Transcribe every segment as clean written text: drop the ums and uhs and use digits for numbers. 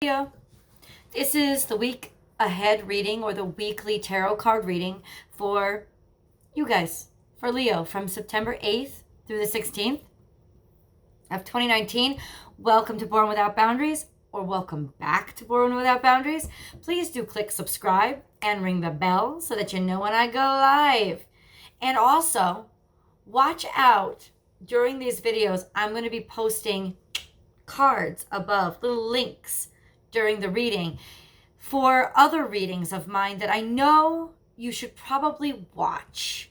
Video. This is the week ahead reading or the weekly tarot card reading for you guys, for Leo, from September 8th through the 16th of 2019. Welcome to Born Without Boundaries, or welcome back to Born Without Boundaries. Please do click subscribe and ring the bell so that you know when I go live. And also, watch out during these videos. I'm going to be posting cards above, little links during the reading for other readings of mine that I know you should probably watch,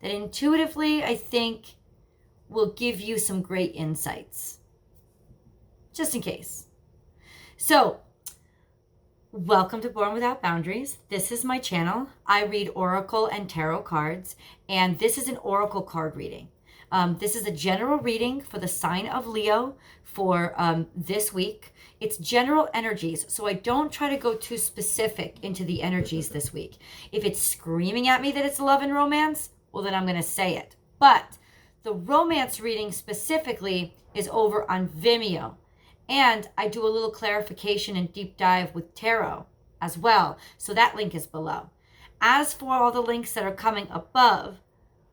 that intuitively I think will give you some great insights, just in case. So, welcome to Born Without Boundaries. This is my channel. I read oracle and tarot cards, and this is an oracle card reading. This is a general reading for the sign of Leo for this week. It's general energies, so I don't try to go too specific into the energies this week. If it's screaming at me that it's love and romance, well, then I'm going to say it. But the romance reading specifically is over on Vimeo. And I do a little clarification and deep dive with tarot as well. So that link is below. As for all the links that are coming above,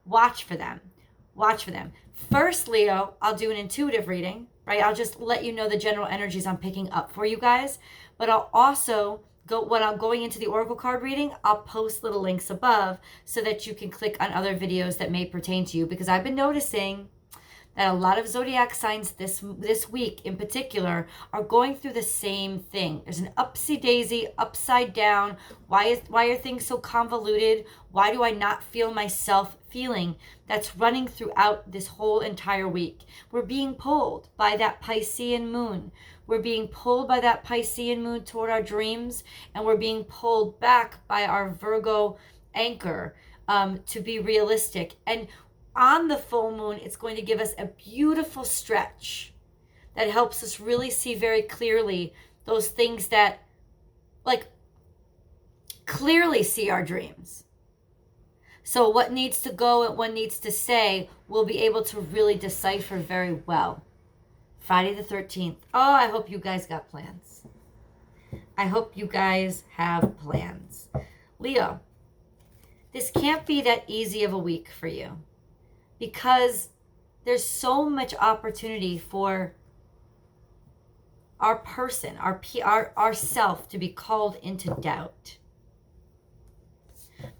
watch for them. Watch for them. First, Leo, I'll do an intuitive reading, right? I'll just let you know the general energies I'm picking up for you guys. But I'll also when I'm going into the oracle card reading, I'll post little links above so that you can click on other videos that may pertain to you. Because I've been noticing that a lot of zodiac signs this week in particular are going through the same thing. There's an upsy-daisy, upside down. Why are things so convoluted? Why do I not feel myself feeling? That's running throughout this whole entire week. We're being pulled by that Piscean moon. We're being pulled by that Piscean moon toward our dreams, and we're being pulled back by our Virgo anchor to be realistic. And on the full moon, it's going to give us a beautiful stretch that helps us really see very clearly those things that, like, clearly see our dreams. So what needs to go and what needs to stay, we'll be able to really decipher very well. Friday the 13th. Oh, I hope you guys got plans. I hope you guys have plans. Leo, this can't be that easy of a week for you, because there's so much opportunity for our person, our self to be called into doubt.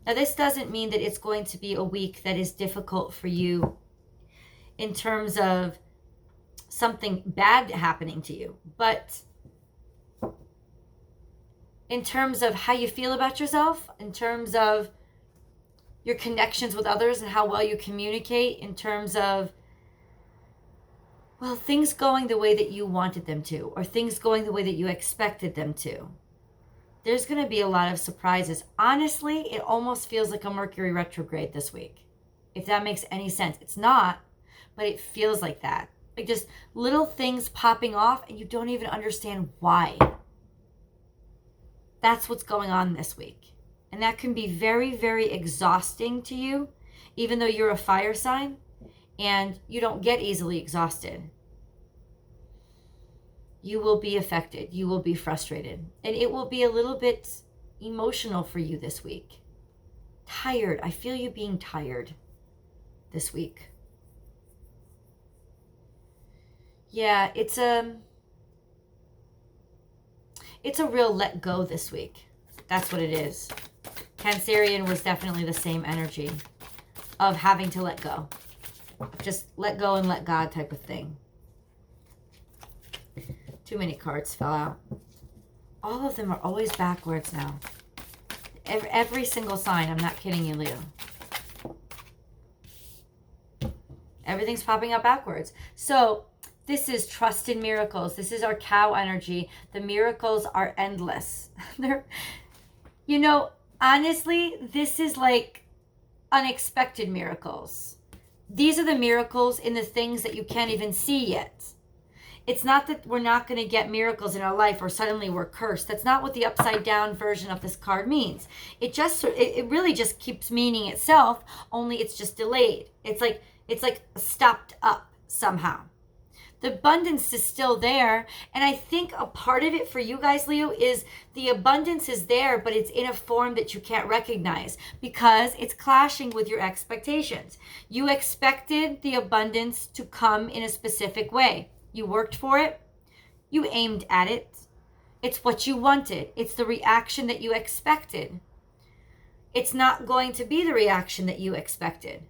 Now, this doesn't mean that it's going to be a week that is difficult for you in terms of something bad happening to you, but in terms of how you feel about yourself, in terms of your connections with others and how well you communicate, in terms of, well, things going the way that you wanted them to, or things going the way that you expected them to. There's going to be a lot of surprises. Honestly, it almost feels like a Mercury retrograde this week, if that makes any sense. It's not, but it feels like that. Like just little things popping off and you don't even understand why. That's what's going on this week. And that can be very, very exhausting to you, even though you're a fire sign and you don't get easily exhausted. You will be affected. You will be frustrated. And it will be a little bit emotional for you this week. Tired. I feel you being tired this week. Yeah, it's a real let go this week. That's what it is. Cancerian was definitely the same energy of having to let go. Just let go and let God type of thing. Too many cards fell out. All of them are always backwards now. Every single sign. I'm not kidding you, Leo. Everything's popping up backwards. So this is trust in miracles. This is our cow energy. The miracles are endless. They're, honestly, this is like unexpected miracles. These are the miracles in the things that you can't even see yet. It's not that we're not going to get miracles in our life or suddenly we're cursed. That's not what the upside down version of this card means. It really just keeps meaning itself, only it's just delayed. It's like stopped up somehow. The abundance is still there. And I think a part of it for you guys, Leo, is the abundance is there, but it's in a form that you can't recognize because it's clashing with your expectations. You expected the abundance to come in a specific way. You worked for it. You aimed at it. It's what you wanted. It's the reaction that you expected. It's not going to be the reaction that you expected.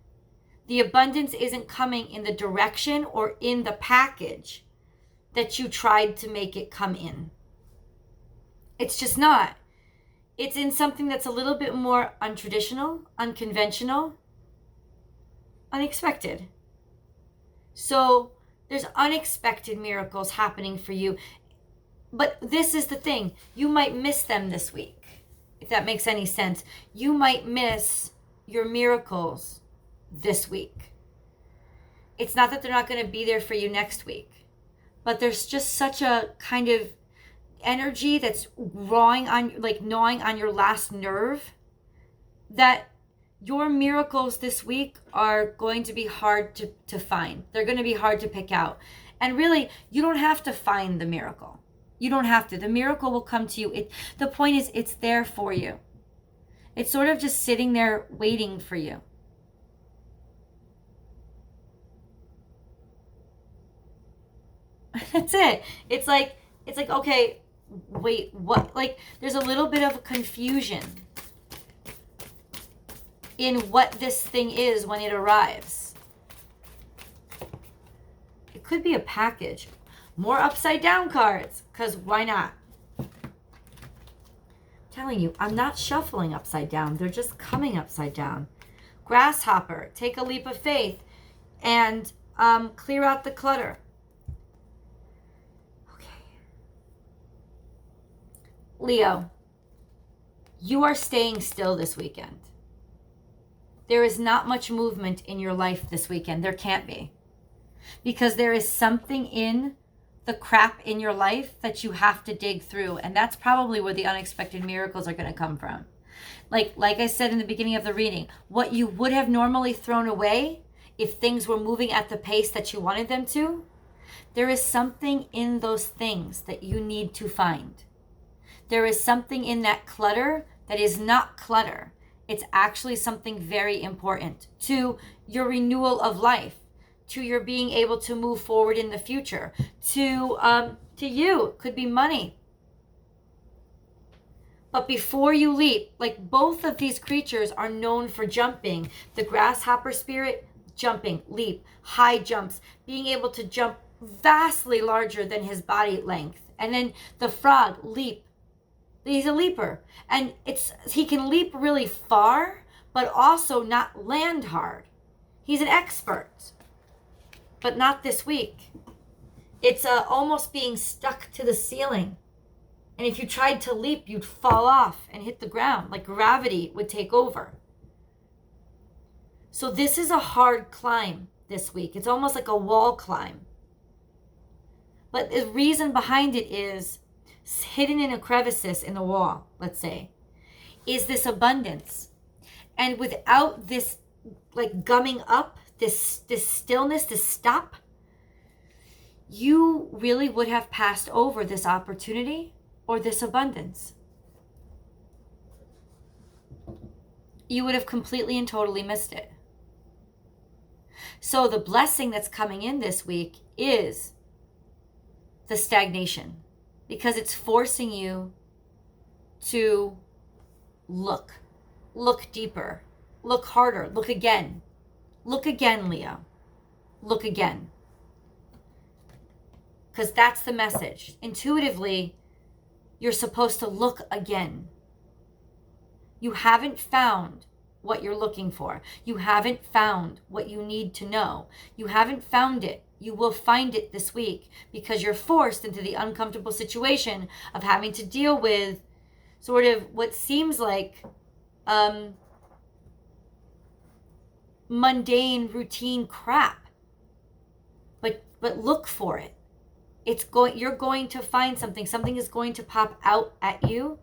The abundance isn't coming in the direction or in the package that you tried to make it come in. It's just not. It's in something that's a little bit more untraditional, unconventional, unexpected. So there's unexpected miracles happening for you. But this is the thing. You might miss them this week, if that makes any sense. You might miss your miracles this week. It's not that they're not going to be there for you next week, but there's just such a kind of energy that's gnawing on your last nerve that your miracles this week are going to be hard to find. They're going to be hard to pick out. And really, you don't have to find the miracle. You don't have to. The miracle will come to you. The point is, it's there for you. It's sort of just sitting there waiting for you. That's it. It's like, okay, wait, what? Like, there's a little bit of confusion in what this thing is when it arrives. It could be a package. More upside down cards, because why not? I'm telling you, I'm not shuffling upside down. They're just coming upside down. Grasshopper, take a leap of faith and clear out the clutter. Leo, you are staying still this weekend. There is not much movement in your life this weekend. There can't be. Because there is something in the crap in your life that you have to dig through. And that's probably where the unexpected miracles are going to come from. Like I said in the beginning of the reading, what you would have normally thrown away if things were moving at the pace that you wanted them to, there is something in those things that you need to find. There is something in that clutter that is not clutter. It's actually something very important to your renewal of life, to your being able to move forward in the future, to you. It could be money. But before you leap, like both of these creatures are known for jumping. The grasshopper spirit, jumping, leap, high jumps, being able to jump vastly larger than his body length. And then the frog, leap. He's a leaper, and he can leap really far, but also not land hard. He's an expert, but not this week. It's almost being stuck to the ceiling. And if you tried to leap, you'd fall off and hit the ground, like gravity would take over. So this is a hard climb this week. It's almost like a wall climb. But the reason behind it is hidden in a crevices in the wall, let's say, is this abundance. And without this like gumming up, this stillness, this stop, you really would have passed over this opportunity or this abundance. You would have completely and totally missed it. So the blessing that's coming in this week is the stagnation, because it's forcing you to look deeper, look harder, look again, Leo, look again. Because that's the message. Intuitively, you're supposed to look again. You haven't found what you're looking for. You haven't found what you need to know. You haven't found it. You will find it this week because you're forced into the uncomfortable situation of having to deal with sort of what seems like mundane, routine crap. But look for it. You're going to find something. Something is going to pop out at you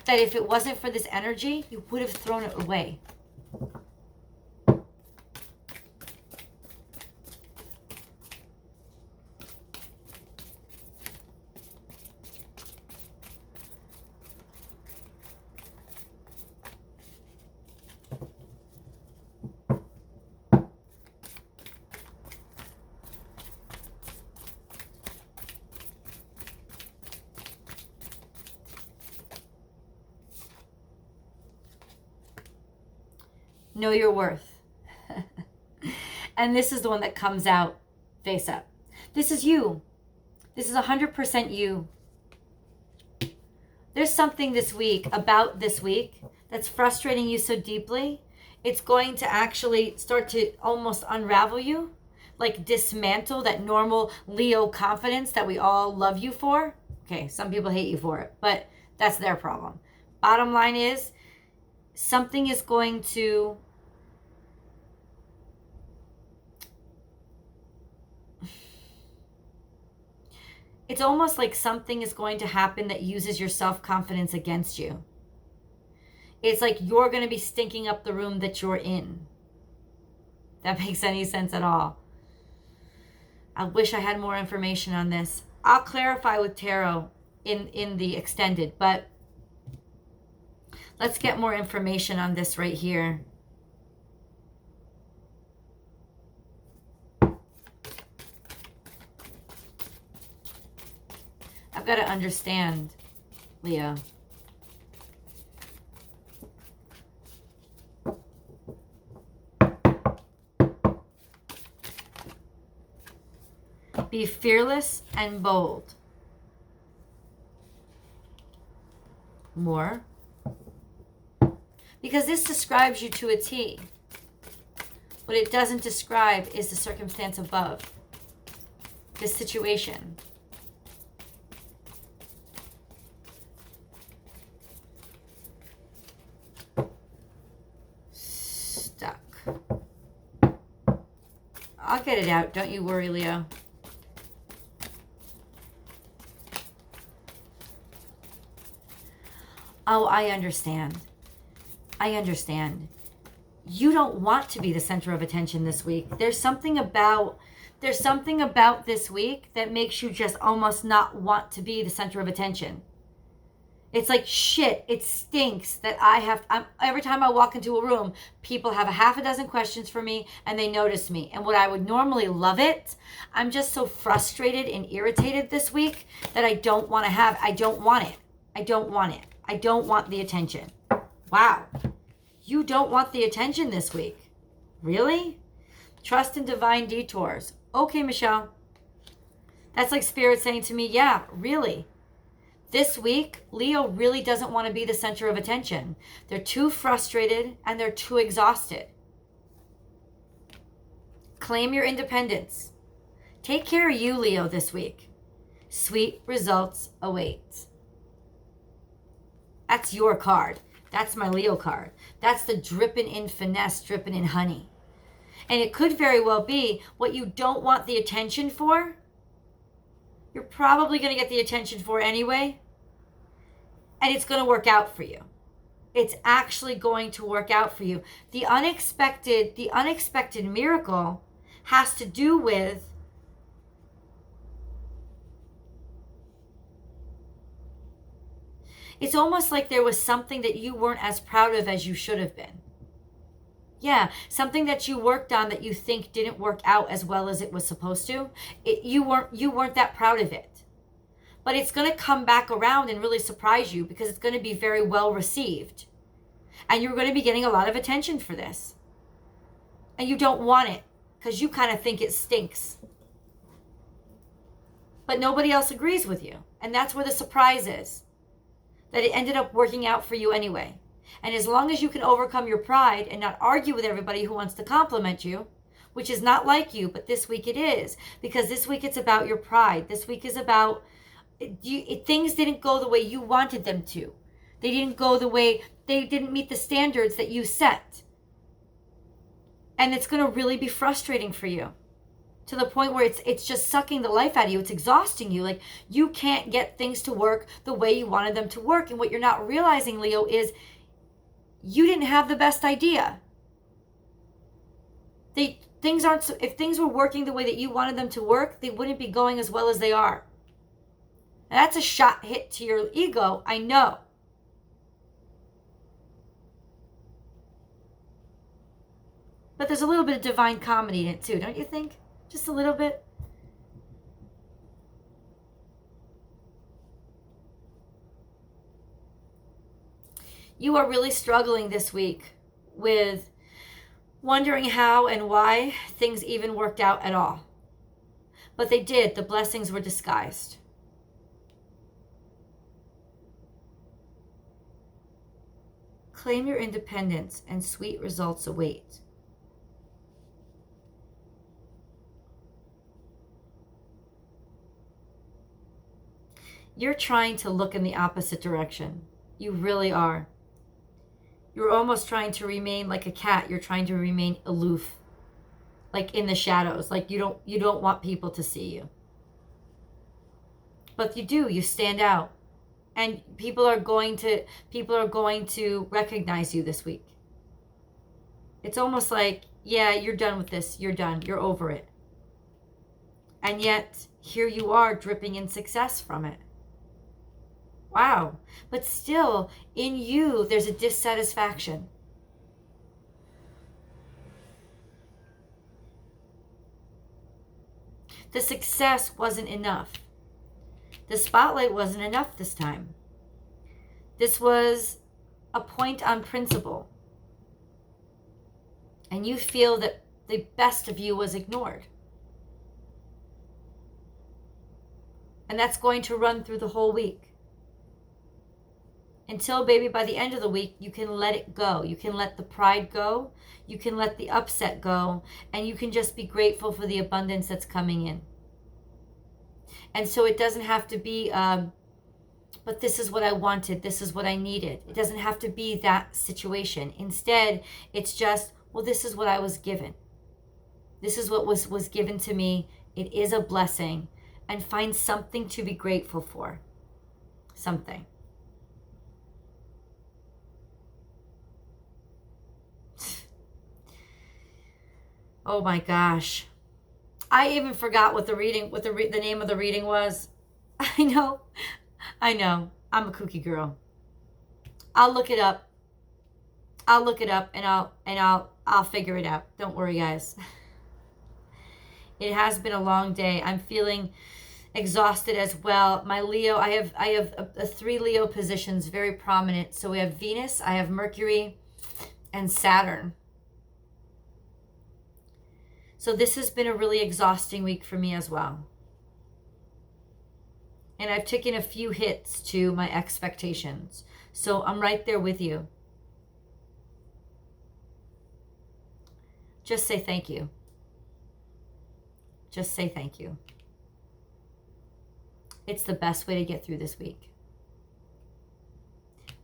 that if it wasn't for this energy, you would have thrown it away. Know your worth. And this is the one that comes out face up. This is you. This is 100% you. There's something this week, about this week, that's frustrating you so deeply. It's going to actually start to almost unravel you, like dismantle that normal Leo confidence that we all love you for. Okay, some people hate you for it, but that's their problem. Bottom line is, something is going to it's almost like something is going to happen that uses your self-confidence against you. It's like you're going to be stinking up the room that you're in. That makes any sense at all. I wish I had more information on this. I'll clarify with tarot in the extended, but let's get more information on this right here. I've got to understand, Leo. Be fearless and bold. More. Because this describes you to a T. What it doesn't describe is the circumstance above. This situation. Stuck. I'll get it out. Don't you worry, Leo. Oh, I understand. I understand. You don't want to be the center of attention this week. There's something about this week that makes you just almost not want to be the center of attention. It's like, shit, it stinks that every time I walk into a room, people have a half a dozen questions for me and they notice me. And what I would normally love it, I'm just so frustrated and irritated this week that I don't want to have, I don't want it. I don't want it. I don't want the attention. Wow. You don't want the attention this week. Really? Trust in divine detours. Okay, Michelle. That's like Spirit saying to me, yeah, really. This week, Leo really doesn't want to be the center of attention. They're too frustrated and they're too exhausted. Claim your independence. Take care of you, Leo, this week. Sweet results await. That's your card. That's my Leo card. That's the dripping in finesse, dripping in honey. And it could very well be what you don't want the attention for, you're probably going to get the attention for anyway. And it's going to work out for you. It's actually going to work out for you. The unexpected miracle has to do with it's almost like there was something that you weren't as proud of as you should have been. Yeah, something that you worked on that you think didn't work out as well as it was supposed to. You weren't that proud of it. But it's going to come back around and really surprise you because it's going to be very well received. And you're going to be getting a lot of attention for this. And you don't want it because you kind of think it stinks. But nobody else agrees with you. And that's where the surprise is. That it ended up working out for you anyway. And as long as you can overcome your pride and not argue with everybody who wants to compliment you, which is not like you, but this week it is. Because this week it's about your pride. This week is about things didn't go the way you wanted them to. They didn't meet the standards that you set. And it's going to really be frustrating for you. To the point where it's just sucking the life out of you. It's exhausting you. Like, you can't get things to work the way you wanted them to work. And what you're not realizing, Leo, is you didn't have the best idea. If things were working the way that you wanted them to work, they wouldn't be going as well as they are. And that's a shot hit to your ego, I know. But there's a little bit of divine comedy in it too, don't you think? Just a little bit. You are really struggling this week with wondering how and why things even worked out at all. But they did. The blessings were disguised. Claim your independence and sweet results await. You're trying to look in the opposite direction. You really are. You're almost trying to remain like a cat. You're trying to remain aloof, like in the shadows, like you don't want people to see you. But you do. You stand out. And people are going to recognize you this week. It's almost like, yeah, you're done with this. You're done. You're over it. And yet, here you are dripping in success from it. Wow. But still, in you, there's a dissatisfaction. The success wasn't enough. The spotlight wasn't enough this time. This was a point on principle. And you feel that the best of you was ignored. And that's going to run through the whole week. Until, baby, by the end of the week, you can let it go. You can let the pride go. You can let the upset go. And you can just be grateful for the abundance that's coming in. And so it doesn't have to be, but this is what I wanted. This is what I needed. It doesn't have to be that situation. Instead, it's just, well, this is what I was given. This is what was given to me. It is a blessing. And find something to be grateful for. Something. Oh my gosh. I even forgot what the name of the reading was. I know. I'm a kooky girl. I'll look it up. And I'll figure it out. Don't worry, guys. It has been a long day. I'm feeling exhausted as well. My Leo, I have 3 Leo positions very prominent. So we have Venus, I have Mercury, and Saturn. So this has been a really exhausting week for me as well. And I've taken a few hits to my expectations. So I'm right there with you. Just say thank you. Just say thank you. It's the best way to get through this week.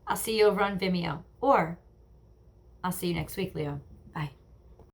I'll see you over on Vimeo. Or I'll see you next week, Leo.